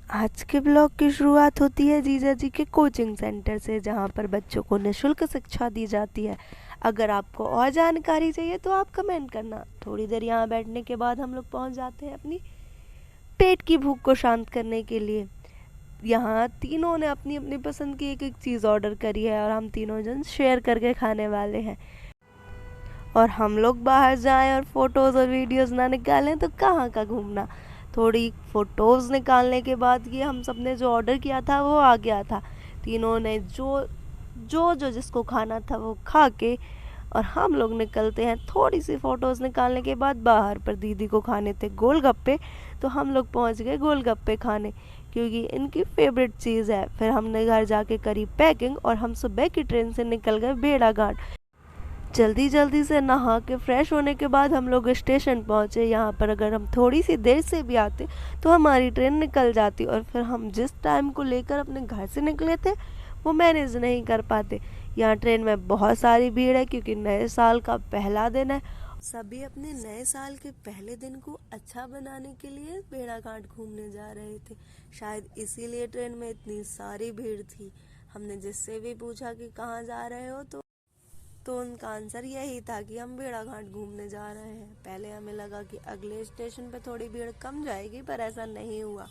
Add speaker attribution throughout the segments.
Speaker 1: आज के ब्लॉग की शुरुआत होती है जीजा जी के कोचिंग सेंटर से, जहाँ पर बच्चों को निःशुल्क शिक्षा दी जाती है। अगर आपको और जानकारी चाहिए तो आप कमेंट करना। थोड़ी देर यहाँ बैठने के बाद हम लोग पहुँच जाते हैं अपनी पेट की भूख को शांत करने के लिए। यहाँ तीनों ने अपनी अपनी पसंद की एक एक चीज़ ऑर्डर करी है और हम तीनों जन शेयर करके खाने वाले हैं। और हम लोग बाहर जाएं और फोटोज़ और वीडियोज़ ना निकालें तो कहाँ का घूमना। थोड़ी फ़ोटोज़ निकालने के बाद ये हम सब ने जो ऑर्डर किया था वो आ गया था। तीनों ने जो जो जो जिसको खाना था वो खा के और हम लोग निकलते हैं। थोड़ी सी फ़ोटोज़ निकालने के बाद बाहर पर दीदी को खाने थे गोलगप्पे, तो हम लोग पहुंच गए गोलगप्पे खाने, क्योंकि इनकी फेवरेट चीज़ है। फिर हमने घर जाके करी पैकिंग और हम सुबह की ट्रेन से निकल गए भेड़ाघाट। जल्दी जल्दी से नहा के फ्रेश होने के बाद हम लोग स्टेशन पहुँचे। यहाँ पर अगर हम थोड़ी सी देर से भी आते तो हमारी ट्रेन निकल जाती और फिर हम जिस टाइम को लेकर अपने घर से निकले थे वो मैनेज नहीं कर पाते। यहाँ ट्रेन में बहुत सारी भीड़ है क्योंकि नए साल का पहला दिन है। सभी अपने नए साल के पहले दिन को अच्छा बनाने के लिए भेड़ाघाट घूमने जा रहे थे। शायद इसीलिए ट्रेन में इतनी सारी भीड़ थी। हमने जिससे भी पूछा कि कहाँ जा रहे हो तो उनका आंसर यही था कि हम भेड़ाघाट घूमने जा रहे हैं। पहले हमें लगा कि अगले स्टेशन पे थोड़ी भीड़ कम जाएगी, पर ऐसा नहीं हुआ।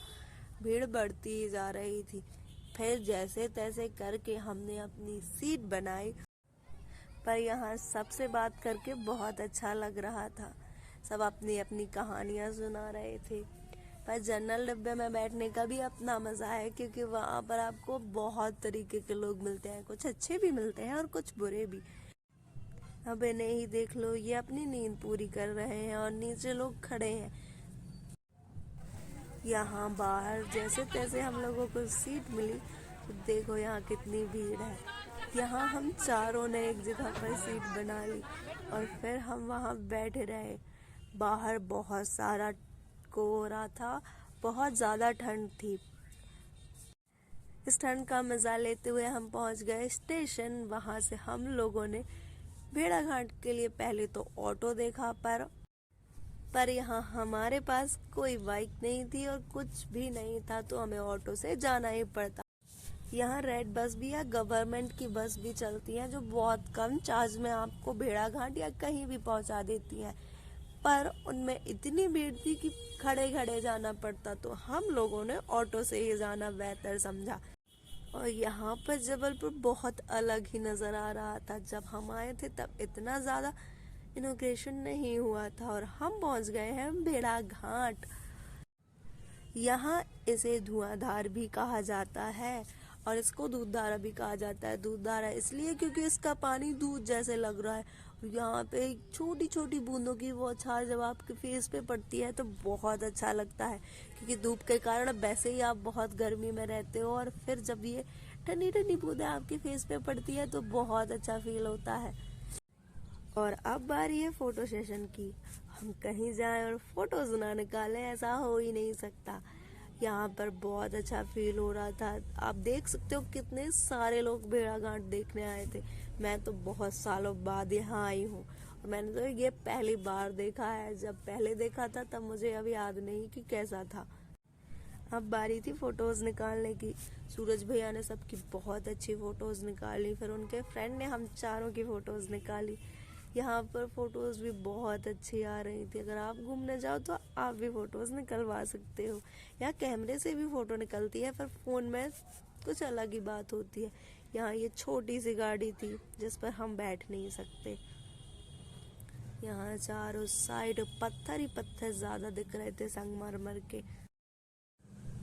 Speaker 1: भीड़ बढ़ती ही जा रही थी। फिर जैसे तैसे करके हमने अपनी सीट बनाई, पर यहाँ सबसे बात करके बहुत अच्छा लग रहा था। सब अपनी अपनी कहानियाँ सुना रहे थे। पर जनरल डिब्बे में बैठने का भी अपना मज़ा है, क्योंकि वहाँ पर आपको बहुत तरीके के लोग मिलते हैं। कुछ अच्छे भी मिलते हैं और कुछ बुरे भी। अब इन्हें ही देख लो, ये अपनी नींद पूरी कर रहे हैं और नीचे लोग खड़े हैं। यहाँ बाहर जैसे तैसे हम लोगों को सीट मिली। तो देखो यहाँ कितनी भीड़ है। यहाँ हम चारों ने एक जगह पर सीट बना ली और फिर हम वहाँ बैठे रहे। बाहर बहुत सारा कोहरा था, बहुत ज़्यादा ठंड थी। इस ठंड का मज़ा लेते हुए हम पहुँच गए स्टेशन। वहाँ से हम लोगों ने भेड़ाघाट के लिए पहले तो ऑटो देखा, पर यहाँ हमारे पास कोई बाइक नहीं थी और कुछ भी नहीं था, तो हमें ऑटो से जाना ही पड़ता। यहाँ रेड बस भी या गवर्नमेंट की बस भी चलती है, जो बहुत कम चार्ज में आपको भेड़ाघाट या कहीं भी पहुँचा देती है। पर उनमें इतनी भीड़ थी कि खड़े खड़े जाना पड़ता, तो हम लोगों ने ऑटो से ही जाना बेहतर समझा। और यहाँ पर जबलपुर बहुत अलग ही नज़र आ रहा था। जब हम आए थे तब इतना ज़्यादा इनोग्रेशन नहीं हुआ था और हम पहुँच गए हैं भेड़ाघाट। यहाँ इसे धुआंधार भी कहा जाता है और इसको दूधधारा भी कहा जाता है। दूधधारा इसलिए क्योंकि इसका पानी दूध जैसे लग रहा है। यहाँ पे छोटी छोटी बूंदों की वो बौछार जब आपके फेस पे पड़ती है तो बहुत अच्छा लगता है, क्योंकि धूप के कारण वैसे ही आप बहुत गर्मी में रहते हो और फिर जब ये ठंडी ठंडी बूंदें आपके फेस पे पड़ती है तो बहुत अच्छा फील होता है। और अब बारी है फोटो सेशन की। हम कहीं जाएं और फोटोज ना निकालें, ऐसा हो ही नहीं सकता। यहाँ पर बहुत अच्छा फील हो रहा था। आप देख सकते हो कितने सारे लोग भेड़ाघाट देखने आए थे। मैं तो बहुत सालों बाद यहाँ आई हूँ और मैंने तो ये पहली बार देखा है। जब पहले देखा था तब मुझे अब याद नहीं कि कैसा था। अब बारी थी फोटोज निकालने की। सूरज भैया ने सबकी बहुत अच्छी फोटोज निकाली, फिर उनके फ्रेंड ने हम चारों की फोटोज निकाली। यहाँ पर फोटोज भी बहुत अच्छी आ रही थी। अगर आप घूमने जाओ तो आप भी फोटोज निकलवा सकते हो। यहाँ कैमरे से भी फोटो निकलती है, पर फोन में कुछ अलग ही बात होती है। यहाँ ये छोटी सी गाड़ी थी जिस पर हम बैठ नहीं सकते। यहाँ चारों साइड पत्थर ही पत्थर ज्यादा दिख रहे थे, संगमरमर के।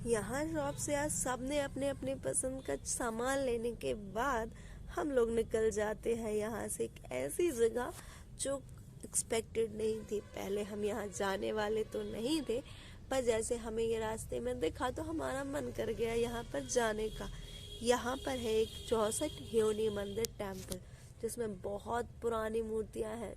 Speaker 1: यहाँ शॉप से आज सबने अपने अपने पसंद का सामान लेने के बाद हम लोग निकल जाते हैं यहाँ से एक ऐसी जगह जो एक्सपेक्टेड नहीं थी। पहले हम यहाँ जाने वाले तो नहीं थे, पर जैसे हमें ये रास्ते में दिखा तो हमारा मन कर गया यहाँ पर जाने का। यहाँ पर है एक 64 योनि मंदिर टेम्पल, जिसमें बहुत पुरानी मूर्तियाँ हैं।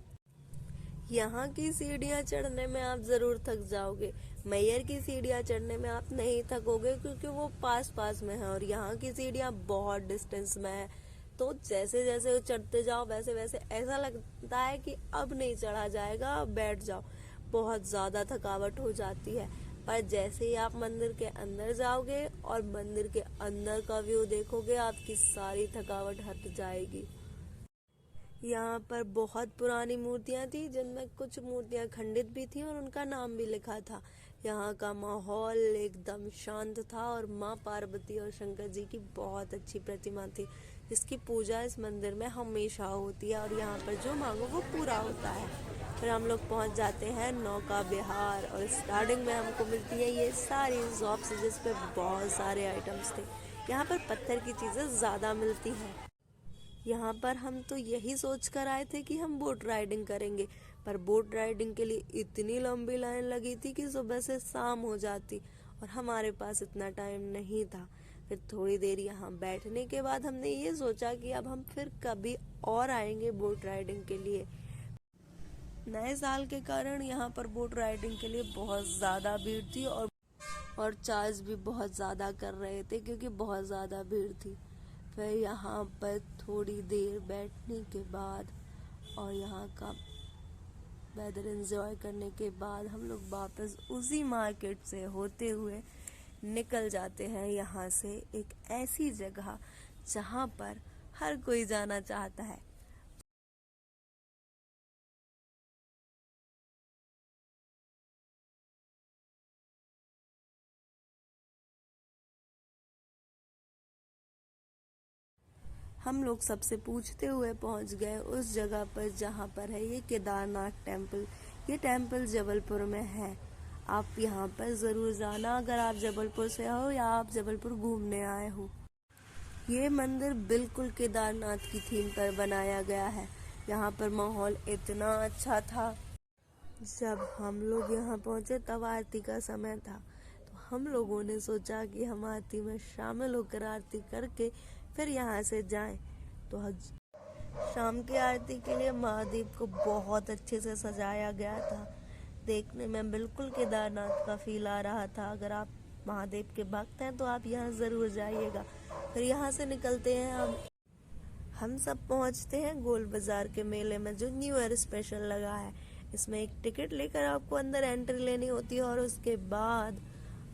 Speaker 1: यहाँ की सीढ़ियाँ चढ़ने में आप ज़रूर थक जाओगे। मैयर की सीढ़ियाँ चढ़ने में आप नहीं थकोगे, क्योंकि वो पास पास में है और यहाँ की सीढ़ियाँ बहुत डिस्टेंस में है। तो जैसे जैसे वो चढ़ते जाओ वैसे वैसे ऐसा लगता है कि अब नहीं चढ़ा जाएगा, अब बैठ जाओ। बहुत ज़्यादा थकावट हो जाती है। पर जैसे ही आप मंदिर के अंदर जाओगे और मंदिर के अंदर का व्यू देखोगे, आपकी सारी थकावट हट जाएगी। यहाँ पर बहुत पुरानी मूर्तियाँ थी, जिनमें कुछ मूर्तियाँ खंडित भी थी और उनका नाम भी लिखा था। यहाँ का माहौल एकदम शांत था और माँ पार्वती और शंकर जी की बहुत अच्छी प्रतिमा थी, जिसकी पूजा इस मंदिर में हमेशा होती है और यहाँ पर जो मांगो वो पूरा होता है। फिर हम लोग पहुँच जाते हैं नौका विहार और स्टार्टिंग में हमको मिलती है ये सारी शॉप्स, जिस पे बहुत सारे आइटम्स थे। यहाँ पर पत्थर की चीज़ें ज़्यादा मिलती हैं। यहाँ पर हम तो यही सोच कर आए थे कि हम बोट राइडिंग करेंगे, पर बोट राइडिंग के लिए इतनी लंबी लाइन लगी थी कि सुबह से शाम हो जाती और हमारे पास इतना टाइम नहीं था। फिर थोड़ी देर यहाँ बैठने के बाद हमने ये सोचा कि अब हम फिर कभी और आएंगे बोट राइडिंग के लिए। नए साल के कारण यहाँ पर बोट राइडिंग के लिए बहुत ज़्यादा भीड़ थी और चार्ज भी बहुत ज़्यादा कर रहे थे क्योंकि बहुत ज़्यादा भीड़ थी। फिर यहाँ पर थोड़ी देर बैठने के बाद और यहाँ का वेदर एंजॉय करने के बाद हम लोग वापस उसी मार्केट से होते हुए निकल जाते हैं यहाँ से एक ऐसी जगह जहाँ पर हर कोई जाना चाहता है। हम लोग सबसे पूछते हुए पहुंच गए उस जगह पर जहां पर है ये केदारनाथ टेम्पल। ये टेम्पल जबलपुर में है। आप यहाँ पर ज़रूर जाना अगर आप जबलपुर से हो या आप जबलपुर घूमने आए हो। ये मंदिर बिल्कुल केदारनाथ की थीम पर बनाया गया है। यहाँ पर माहौल इतना अच्छा था। जब हम लोग यहाँ पहुँचे तब आरती का समय था, तो हम लोगों ने सोचा कि हम आरती में शामिल होकर आरती करके फिर यहाँ से जाएं। तो शाम की आरती के लिए महादेव को बहुत अच्छे से सजाया गया था। देखने में बिल्कुल केदारनाथ का फील आ रहा था। अगर आप महादेव के भक्त हैं तो आप यहाँ ज़रूर जाइएगा। फिर यहाँ से निकलते हैं हम सब पहुँचते हैं गोल बाज़ार के मेले में, जो न्यू ईयर स्पेशल लगा है। इसमें एक टिकट लेकर आपको अंदर एंट्री लेनी होती है और उसके बाद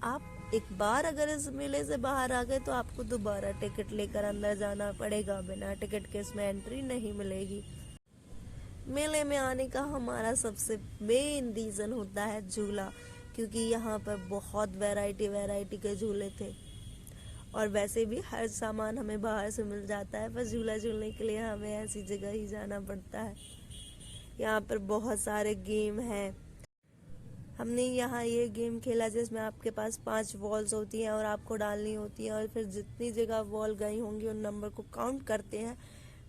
Speaker 1: आप एक बार अगर इस मेले से बाहर आ गए तो आपको दोबारा टिकट लेकर अंदर जाना पड़ेगा। बिना टिकट के इसमें एंट्री नहीं मिलेगी। मेले में आने का हमारा सबसे मेन रीज़न होता है झूला, क्योंकि यहाँ पर बहुत वैरायटी के झूले थे और वैसे भी हर सामान हमें बाहर से मिल जाता है, पर झूला झूलने के लिए हमें ऐसी जगह ही जाना पड़ता है। यहाँ पर बहुत सारे गेम हैं। हमने यहाँ ये गेम खेला जिसमें आपके पास 5 बॉल्स होती हैं और आपको डालनी होती हैं और फिर जितनी जगह बॉल गई होंगी उन नंबर को काउंट करते हैं,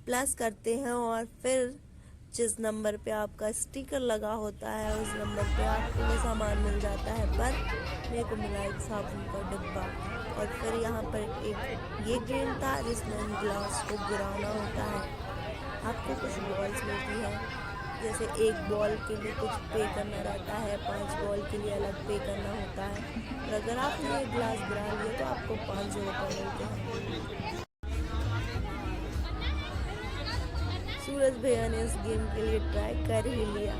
Speaker 1: प्लस करते हैं और फिर जिस नंबर पे आपका स्टिकर लगा होता है उस नंबर पे आपको वो सामान मिल जाता है। पर मेरे को मिला एक साबुन का डिब्बा। और फिर यहाँ पर एक ये गेम था जिसमें ग्लास को गिराना होता है। आपको कुछ बॉल्स मिलती है, जैसे एक बॉल के लिए कुछ पे करना रहता है, 5 बॉल के लिए अलग पे करना होता है। और अगर आपने एक ग्लास गिरा लिया तो आपको 500 रुपये मिलते हैं। सूरज भैया ने इस गेम के लिए ट्राई कर ही लिया।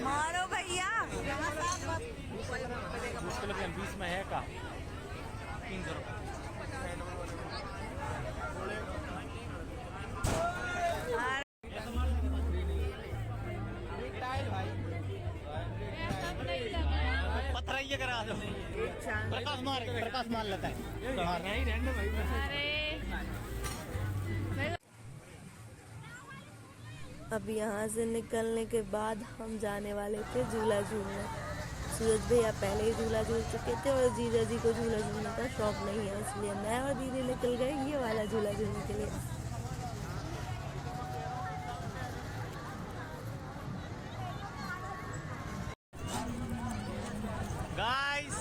Speaker 2: मारो भैया।
Speaker 3: 20 में है का 300 रुपये। पत्थर ये करा दो। प्रकाश मार लेता है।
Speaker 1: अब यहाँ से निकलने के बाद हम जाने वाले थे झूला झूलने। सूरज भैया पहले ही झूला झूल चुके थे और जीजा जी को झूला झूलने का शौक नहीं है, इसलिए मैं और दीदी निकल गए ये वाला झूला झूलने के लिए।
Speaker 3: गाइस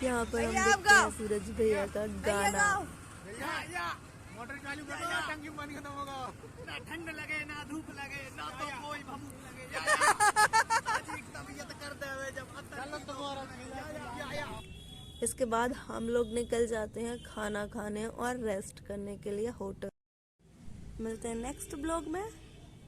Speaker 1: यहाँ पर हम देखते हैं सूरज भैया का गाना।
Speaker 3: मोटर चालू कर दो, टंकी पानी खत्म होगा। ना ठंड लगे ना धूप लगे ना तो कोई भभूक लगे। तबीयत कर दे जब
Speaker 1: इसके बाद हम लोग निकल जाते हैं खाना खाने और रेस्ट करने के लिए होटल। मिलते हैं नेक्स्ट ब्लॉग में।